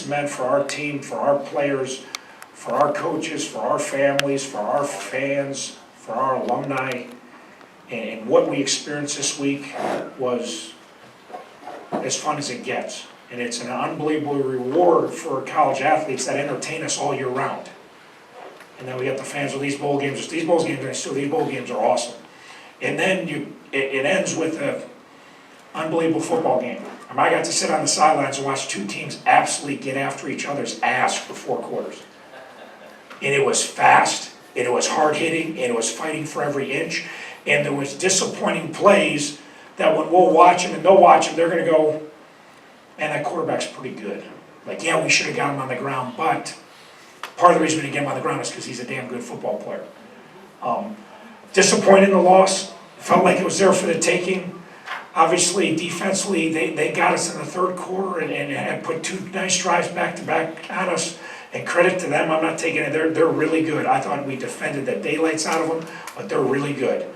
meant for our team, for our players, for our coaches, for our families, for our fans, for our alumni. And what we experienced this week was as fun as it gets. And it's an unbelievable reward for college athletes that entertain us all year round. And then we got the fans with these bowl games. These bowl games are awesome. And then it ends with an unbelievable football game. I got to sit on the sidelines and watch two teams absolutely get after each other's ass for 4 quarters. And it was fast, and it was hard-hitting, and it was fighting for every inch. And there was disappointing plays that when we'll watch them and they'll watch them, they're going to go, man, that quarterback's pretty good. Like, yeah, we should have got him on the ground, but part of the reason we didn't get him on the ground is because he's a damn good football player. Disappointed in the loss. Felt like it was there for the taking. Obviously, defensively, they got us in the third quarter and had put 2 nice drives back-to-back on us. And credit to them, I'm not taking it. They're really good. I thought we defended the daylights out of them, but they're really good.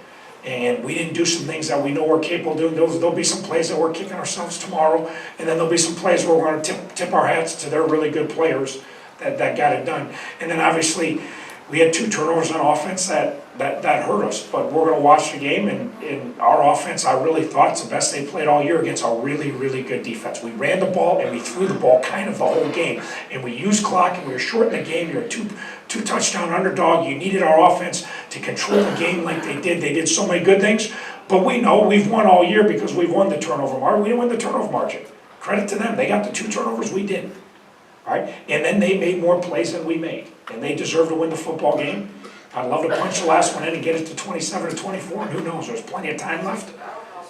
And we didn't do some things that we know we're capable of doing. There'll be some plays that we're kicking ourselves tomorrow, and then there'll be some plays where we're going to tip our hats to their really good players that got it done. And then obviously, we had 2 turnovers on offense that hurt us, but we're going to watch the game, and our offense, I really thought it's the best they played all year against a really, really good defense. We ran the ball, and we threw the ball kind of the whole game, and we used clock, and we were short in the game. You're a two touchdown underdog. You needed our offense to control the game like they did. They did so many good things, but we know we've won all year because we've won the turnover margin. We didn't win the turnover margin. Credit to them. They got the 2 turnovers, we didn't. All right? And then they made more plays than we made, and they deserve to win the football game. I'd love to punch the last one in and get it to 27 or 24, and who knows, there's plenty of time left.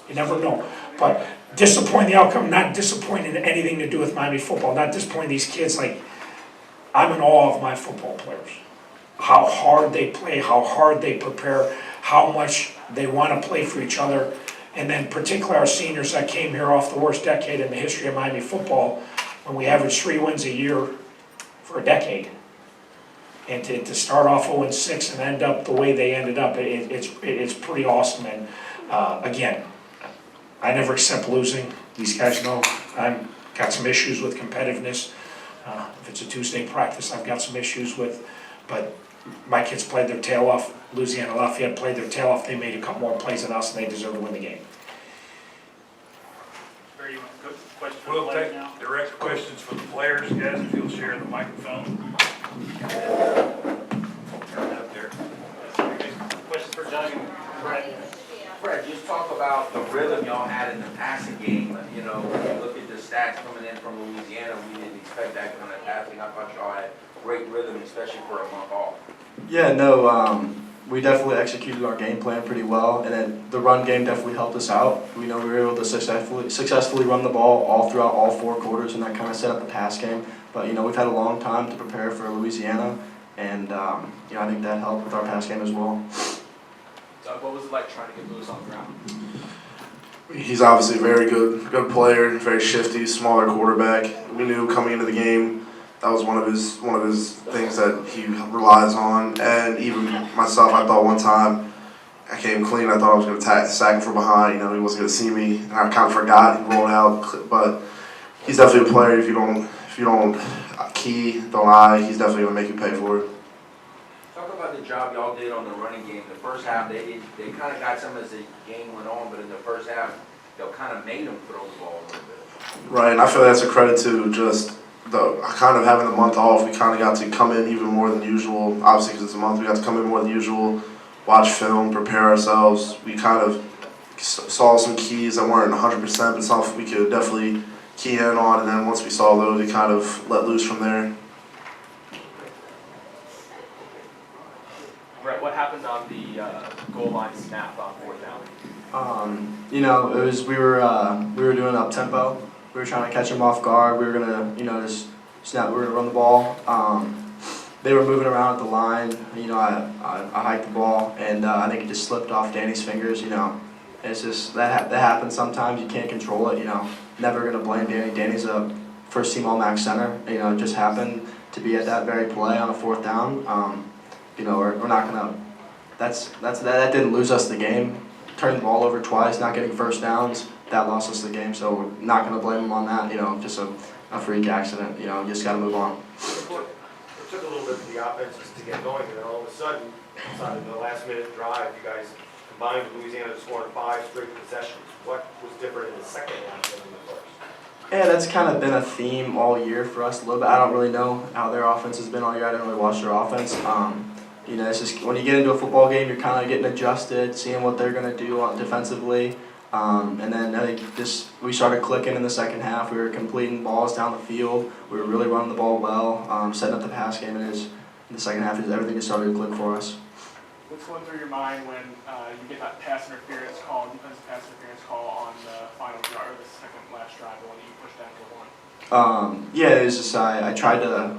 You never know. But disappointing the outcome, not disappointed in anything to do with Miami football, not disappointing these kids. Like, I'm in awe of my football players. How hard they play, how hard they prepare, how much they want to play for each other. And then particularly our seniors that came here off the worst decade in the history of Miami football, when we averaged 3 wins a year for a decade. And to start off 0-6 and end up the way they ended up, it's pretty awesome. And again, I never accept losing. These guys know I've got some issues with competitiveness. If it's a Tuesday practice, I've got some issues with, but my kids played their tail off. Louisiana Lafayette played their tail off. They made a couple more plays than us, and they deserve to win the game. We'll take direct questions from the players, guys, if you'll share the microphone. Turn it up there. Questions for Doug and Brett? Fred, just talk about the rhythm y'all had in the passing game. You know, when you look at the stats coming in from Louisiana, we didn't expect that kind of passing. I thought y'all had great rhythm, especially for a month off. Yeah, no, we definitely executed our game plan pretty well, and then the run game definitely helped us out. We know we were able to successfully run the ball all throughout all 4 quarters, and that kind of set up the pass game. But, you know, we've had a long time to prepare for Louisiana, and, you know, I think that helped with our pass game as well. Doug, what was it like trying to get Lewis on the ground? He's obviously a very good player, very shifty, smaller quarterback. We knew coming into the game that was one of his things that he relies on. And even myself, I thought one time I came clean. I thought I was going to sack him from behind. You know, he wasn't going to see me, and I kind of forgot. He rolled out, but he's definitely a player. If you don't key, don't eye, he's definitely going to make you pay for it. Talk about the job y'all did on the running game. The first half, they kind of got some as the game went on, but in the first half, y'all kind of made them throw the ball a little bit. Right, and I feel that's a credit to just kind of having the month off. We kind of got to come in even more than usual. Obviously, because it's a month, we got to come in more than usual, watch film, prepare ourselves. We kind of saw some keys that weren't 100%, but something we could definitely key in on. And then once we saw those, we kind of let loose from there. Brett, what happened on the goal line snap on 4th down? You know, we were doing up tempo. We were trying to catch them off guard. We were gonna, you know, just snap. We were gonna run the ball. They were moving around at the line. You know, I hiked the ball, and I think it just slipped off Danny's fingers. You know, it's just that happens sometimes. You can't control it. You know, never gonna blame Danny. Danny's a first-team All-MAC center. You know, it just happened to be at that very play on a 4th down. You know, we're not gonna. That didn't lose us the game. Turning the ball over twice, not getting first downs, that lost us the game. So we're not gonna blame him on that. You know, just a a freak accident. You just got to move on. It took a little bit for the offenses to get going, and then all of a sudden, inside of the last minute drive, you guys combined with Louisiana to score 5 straight possessions. What was different in the second half than in the first? Yeah, that's kind of been a theme all year for us a little bit. I don't really know how their offense has been all year. I didn't really watch their offense. It's just when you get into a football game, you're kind of getting adjusted, seeing what they're going to do defensively. And then I think we started clicking in the second half. We were completing balls down the field. We were really running the ball well, setting up the pass game. And in the second half, everything just started to click for us. What's going through your mind when you get that pass interference call, defensive pass interference call on the final drive, or the second last drive, the one that you pushed down for one? Yeah, it was just I tried to.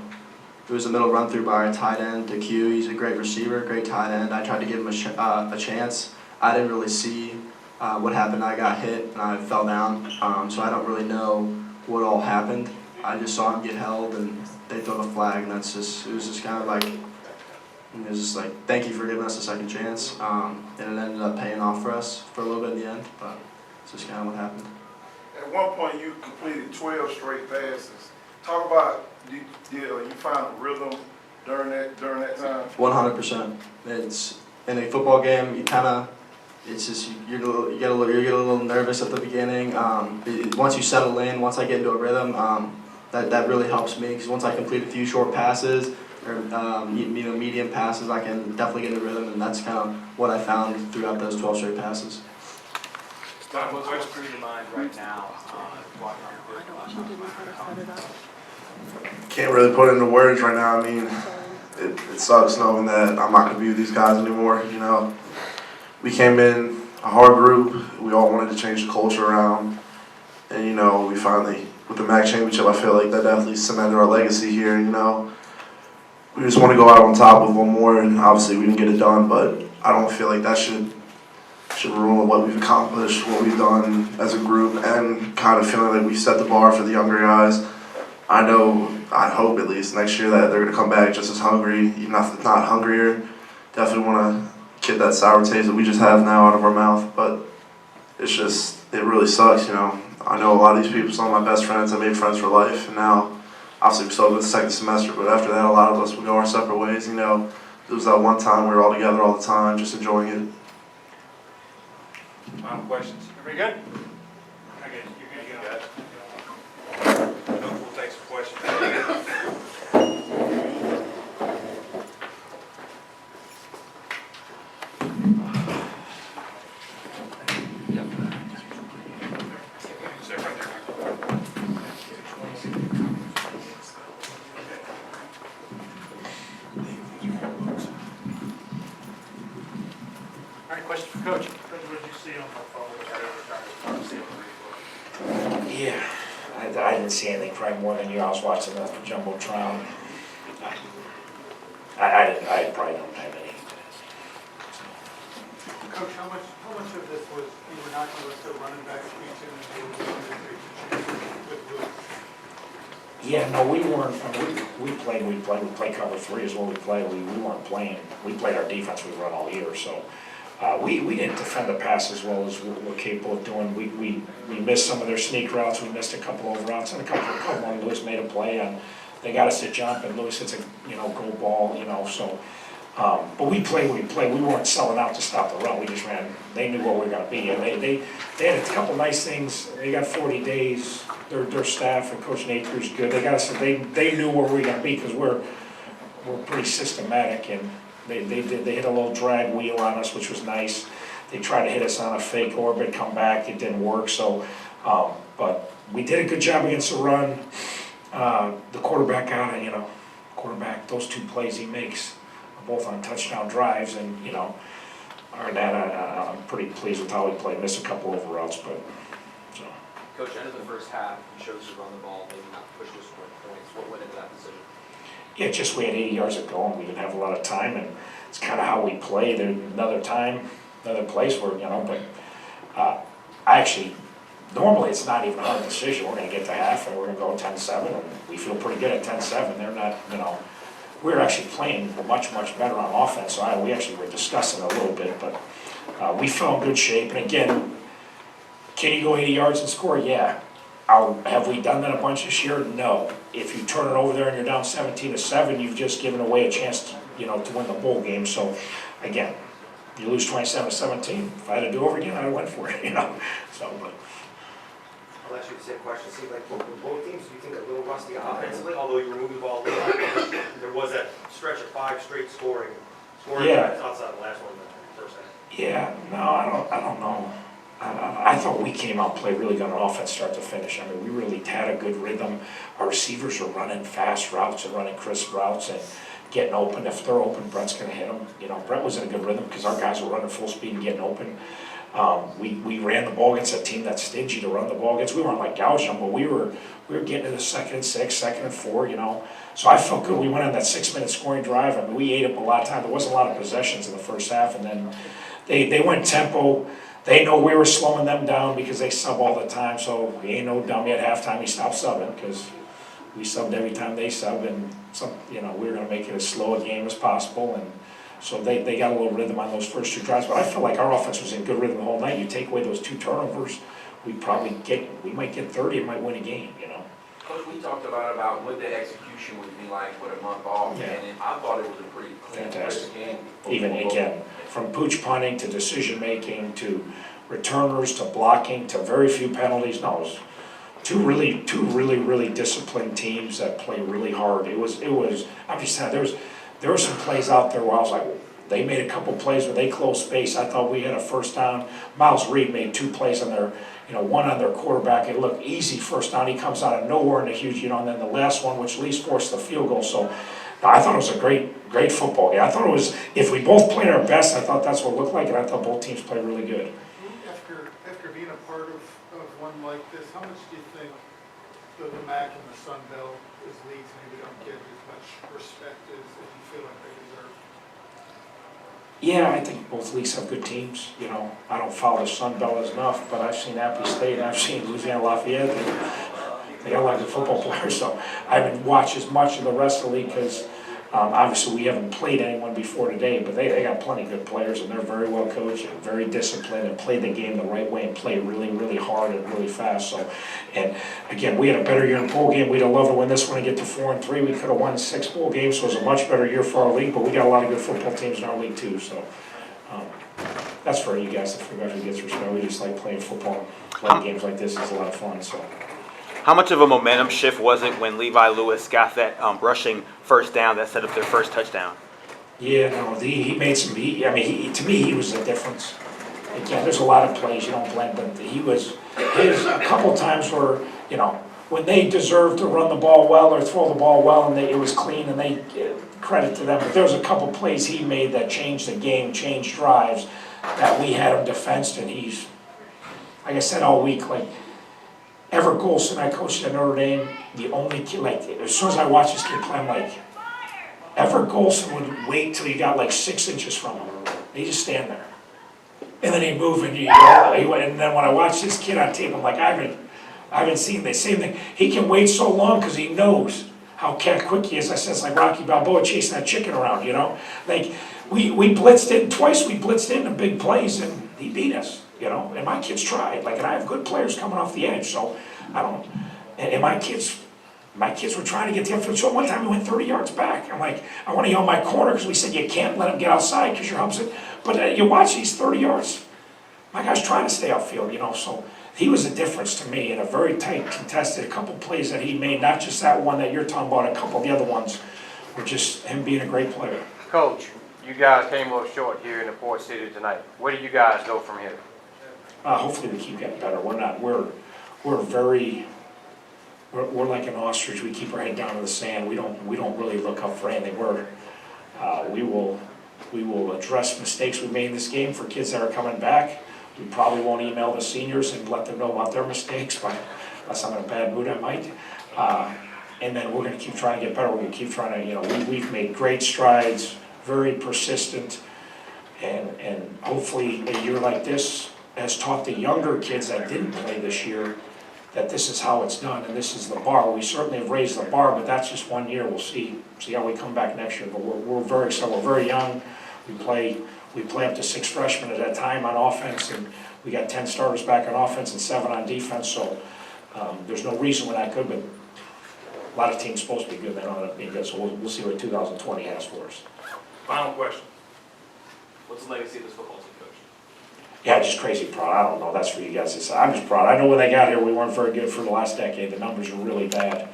It was a middle run through by our tight end to Q. He's a great receiver, great tight end. I tried to give him a chance. I didn't really see what happened. I got hit and I fell down. So I don't really know what all happened. I just saw him get held and they throw the flag, and it was just kind of like. It was just like, thank you for giving us a second chance, and it ended up paying off for us for a little bit in the end, but it's just kind of what happened. At one point, you completed 12 straight passes. Talk about, did you find a rhythm during that time? 100%. It's in a football game. You kind of, it's just you get a little nervous at the beginning. Once you settle in, once I get into a rhythm, that really helps me, because once I complete a few short passes. Or medium passes, I can definitely get in the rhythm, and that's kind of what I found throughout those 12 straight passes. What's through your mind right now, walking on the field? Can't really put it into words right now. I mean, it sucks knowing that I'm not going to be with these guys anymore. We came in a hard group. We all wanted to change the culture around, and we finally, with the MAC championship, I feel like that definitely cemented our legacy here. We just want to go out on top with one more, and obviously we didn't get it done, but I don't feel like that should ruin what we've accomplished, what we've done as a group, and kind of feeling like we set the bar for the younger guys. I hope at least next year that they're going to come back just as hungry, even if not hungrier. Definitely want to get that sour taste that we just have now out of our mouth, but it really sucks, I know a lot of these people, some of my best friends, I made friends for life, and now obviously we still have the second semester, but after that a lot of us would go our separate ways. It was that one time we were all together all the time, just enjoying it. Final questions? Everybody good? Okay, you're good to go. We'll take some questions. Sit right there. All right, question for Coach. What did you see on the phone with that? Yeah, I didn't see anything probably more than you. I was watching the Jumbotron. I probably don't have any. Coach, how much of this was you were not going to let the running backs beat you with Luke? Yeah, no, we weren't. We played cover 3 is what we played. We weren't playing. We played our defense. We run all year, so we didn't defend the pass as well as we're capable of doing. We missed some of their sneak routes. We missed a couple over routes, and a couple when Lewis made a play, and they got us to jump, and Lewis hits a goal ball, so. But we played. We weren't selling out to stop the run. We just ran. They knew what we were going to be, and they had a couple nice things. They got 40 days. Their staff and Coach LendingTree's good. They got us. They knew where we were going to be, because we're pretty systematic, and they hit a little drag wheel on us, which was nice. They tried to hit us on a fake orbit, come back. It didn't work. So, but we did a good job against the run. The quarterback got it. Quarterback. Those 2 plays he makes, both on touchdown drives, and other than that, I'm pretty pleased with how we played. Missed a couple over routes, but so. Coach, end of the first half, you chose to run the ball, maybe not push to score points. What went into that decision? Yeah, just we had 80 yards to go, and we didn't have a lot of time, and it's kind of how we play. There's another place where but I actually. Normally, it's not even a hard decision. We're going to get to half, and we're going to go 10-7, and we feel pretty good at 10-7. They're not, we're actually playing much better on offense, so we actually were discussing a little bit, but we fell in good shape. And again, can you go 80 yards and score? Yeah. Have we done that a bunch this year? No. If you turn it over there and you're down 17-7, you've just given away a chance to, to win the bowl game. So, again, you lose 27-17. If I had to do over again, I'd went for it, So, but. I'll ask you the same question. Seems like both teams, you think, are a little rusty offensively, although you removed the ball a little bit. There was that stretch of 5 straight scoring Yeah. drives outside the last one in the first half. Yeah, no, I don't know. I thought we came out and played really good on offense start to finish. I mean, we really had a good rhythm. Our receivers are running fast routes and running crisp routes and getting open. If they're open, Brett's going to hit them. Brett was in a good rhythm because our guys were running full speed and getting open. We ran the ball against a team that's stingy to run the ball against. We weren't like gouging them, but we were getting to the 2nd and 6, 2nd and 4, So I felt good. We went on that 6-minute scoring drive. I mean, we ate up a lot of time. There wasn't a lot of possessions in the first half, and then they went tempo. They know we were slowing them down because they sub all the time, so we ain't no dummy at halftime. We stopped subbing because we subbed every time they subbed, and we were going to make it as slow a game as possible. And so they got a little rhythm on those first 2 drives. But I feel like our offense was in good rhythm the whole night. You take away those 2 turnovers, we might get 30 and might win a game. Coach, we talked a lot about what the execution would be like with a month off, Yeah. and I thought it was a pretty clean Fantastic. first game. Even again, from pooch punting to decision making to returners to blocking to very few penalties. No, it was two really disciplined teams that play really hard. It was. I'm just saying there were some plays out there where I was like, they made a couple plays where they closed space. I thought we had a first down. Miles Reed made 2 plays on their, one on their quarterback. It looked easy first down. He comes out of nowhere in a huge, and then the last one, which at least forced the field goal. So I thought it was a great football game. I thought it was, if we both played our best, I thought that's what it looked like, and I thought both teams played really good. After being a part of one like this, how much do you think the MAC and the Sun Belt as leagues maybe don't get as much respect as you feel like they deserve? Yeah, I think both leagues have good teams. I don't follow the Sun Belt enough, but I've seen Appy State, and I've seen Louisiana Lafayette. They got a lot of good football players, so I haven't watched as much of the rest of the league because obviously we haven't played anyone before today, but they got plenty of good players, and they're very well coached and very disciplined and play the game the right way and play really hard and really fast. So, and again, we had a better year in the bowl game. We'd have loved to win this one and get to 4-3. We could have won 6 bowl games, so it was a much better year for our league, but we got a lot of good football teams in our league too. So that's for you guys. If everybody gets respect, we just like playing football. Playing games like this is a lot of fun. So. How much of a momentum shift was it when Levi Lewis got that rushing first down that set up their first touchdown? Yeah, no, he made some. To me, he was the difference. Again, there's a lot of plays you don't blend, but his a couple times where when they deserved to run the ball well or throw the ball well, and it was clean, and they credit to them. But there was a couple plays he made that changed the game, changed drives that we had him defensed, and he's, like I said all week, like. Everett Golson, I coached at Notre Dame, the only kid, as soon as I watched this kid play, I'm like, Everett Golson would wait till he got 6 inches from him. He just stand there. And then he'd move, and and then when I watch this kid on tape, I'm like, I haven't seen the same thing. He can wait so long because he knows how quick he is. I said, it's like Rocky Balboa chasing that chicken around, we blitzed in twice, we blitzed in the big plays, and he beat us. And my kids tried, and I have good players coming off the edge, so and my kids were trying to get the upfield. So one time we went 30 yards back. I'm like, I want to yell my corner because we said you can't let him get outside because you're helping. But you watch these 30 yards, my guy's trying to stay upfield, so he was a difference to me in a very tight contested, a couple plays that he made, not just that one that you're talking about, a couple of the other ones were just him being a great player. Coach, you guys came a little short here in the Port City tonight. Where do you guys go from here? Hopefully we keep getting better. We're like an ostrich. We keep our head down in the sand. We don't really look up for anything. We will address mistakes we made in this game for kids that are coming back. We probably won't email the seniors and let them know about their mistakes, but unless I'm in a bad mood, I might. And then we're going to keep trying to get better. We're going to keep trying to, we've made great strides, very persistent, and hopefully a year like this has taught the younger kids that didn't play this year that this is how it's done and this is the bar. We certainly have raised the bar, but that's just 1 year. We'll see how we come back next year. But we're very excited. We're very young. We play up to 6 freshmen at a time on offense, and we got 10 starters back on offense and 7 on defense. So There's no reason we're not good, but a lot of teams supposed to be good, they don't end up being good, so we'll see what 2020 has for us. Final question. What's the legacy of this football team, Coach? Yeah, just crazy proud. I don't know, that's for you guys to say. I'm just proud. I know when they got here, we weren't very good for the last decade. The numbers were really bad.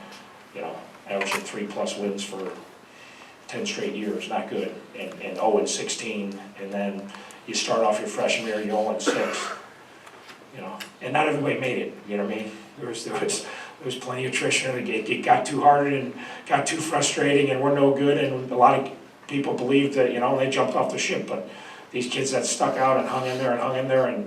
You know, averaging 3+ wins for 10 straight years, not good. And 0-16, and then you start off your freshman year, you're 0-6. You know, and not everybody made it, you know what I mean? There was plenty of attrition, it got too hard and got too frustrating and we're no good, and a lot of people believed that, you know, they jumped off the ship, but these kids that stuck out and hung in there and,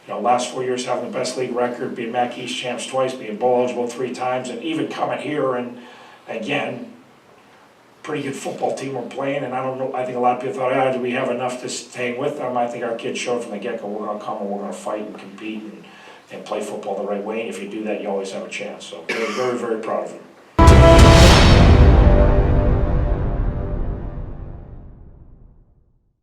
you know, last 4 years having the best league record, being MAC East champs twice, being bowl eligible 3 times, and even coming here and, again, pretty good football team we're playing, and I don't know, I think a lot of people thought, do we have enough to hang with them? I think our kids showed from the get-go, we're gonna come and we're gonna fight and compete and play football the right way, and if you do that, you always have a chance, so very, very, very proud of them.